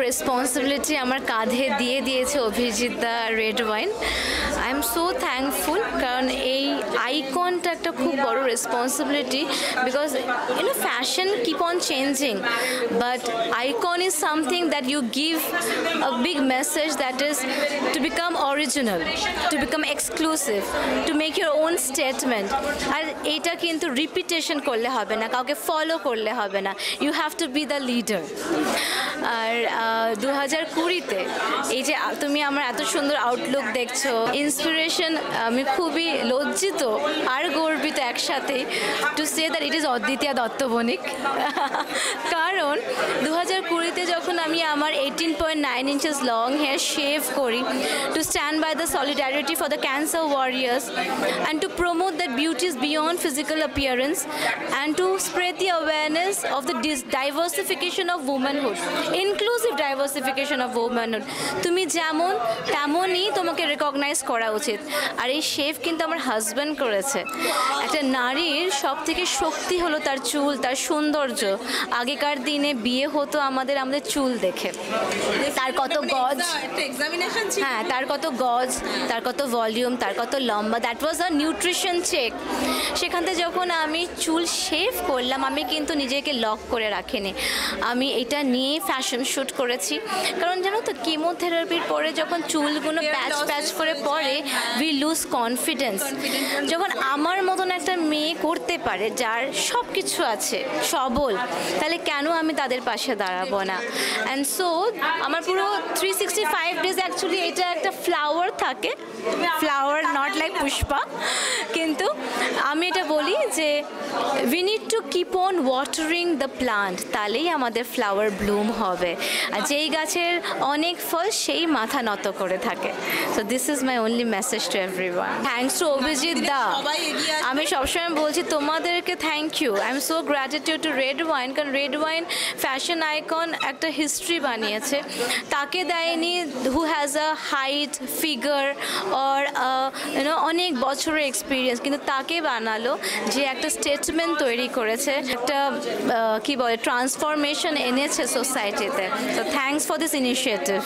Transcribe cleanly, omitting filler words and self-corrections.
Responsibility আমার কাঁধে দিয়ে দিয়েছে অভিজিৎ দা red wine. I am so thankful, কারণ এই আইকনটা একটা খুব বড় responsibility, because fashion keep on changing, but icon is something that you give a big message that is to become original, to become exclusive, to make your own statement. আর এইটা কিন্তু repetition করলে হবে না, কাউকে ফলো করলে হবে না, you have to be the leader. আর 2020-তে এই যে তুমি আমার এত সুন্দর আউটলুক দেখছো, ইন্সপিরেশন, আমি খুবই লজ্জিত আর গর্বিত একসাথে to say that it is অদ্বিতীয়া দত্ত বণিক। কারণ 2020-তে যখন আমি আমার 18.9 inches লং হেয়ার শেভ করি to stand by the solidarity for the cancer warriors and to promote that beauty is beyond physical appearance and to spread the awareness of the diversification of womanhood, inclusive diversification of womanhood. তুমি যেমন তেমনই তোমাকে recognise করা উচিত। আর এই shave কিন্তু আমার husband করেছে। একটা নারীর সব থেকে শক্তি হলো তার চুল, তার সৌন্দর্য। আগেকার দিনে বিয়ে হতো আমাদের চুল দেখে, তার কত গজ, হ্যাঁ তার কত গজ, তার কত ভলিউম, তার কত লম্বা, that was a nutrition check. সেখান থেকে যখন আমি চুল শেভ করলাম, আমি কিন্তু নিজেকে লক করে রাখিনি, আমি এটা নিয়ে ফ্যাশন শ্যুট করেছি। কারণ জানো তো, কিমোথেরাপির পরে যখন চুলগুলো প্যাচ প্যাচ করে পড়ে, উই লুজ কনফিডেন্স। যখন আমার মতন একটা মেয়ে করতে পারে, যার সব কিছু আছে, সবল, তাহলে কেন আমি তাদের পাশে দাঁড়াবো না? অ্যান্ড সো আমার পুরো 365 ডেজ অ্যাকচুয়ালি এটা একটা ফ্লাওয়ার থাকে, ফ্লাওয়ার নট লাইক পুষ্পা, কিন্তু আমি এটা বলি যে we need to keep on watering the plant, তাহলেই আমাদের ফ্লাওয়ার ব্লুম হবে। আর যেই গাছের অনেক ফল, সেই মাথা নত করে থাকে। So this is my only message to everyone. Thanks to Abhijit দা। আমি সবসময় বলছি তোমাদেরকে thank you. I am so gratitude to red wine, কারণ রেড ওয়াইন ফ্যাশন আইকন একটা হিস্ট্রি বানিয়েছে। তাকে দেয়নি who has a height, figure or অনেক বছরের এক্সপিরিয়েন্স, কিন্তু তাকে বানালো যে একটা স্টেটমেন্ট তৈরি করেছে, একটা কি বলে ট্রান্সফরমেশন এনেছে সোসাইটিতে। So thanks for this initiative.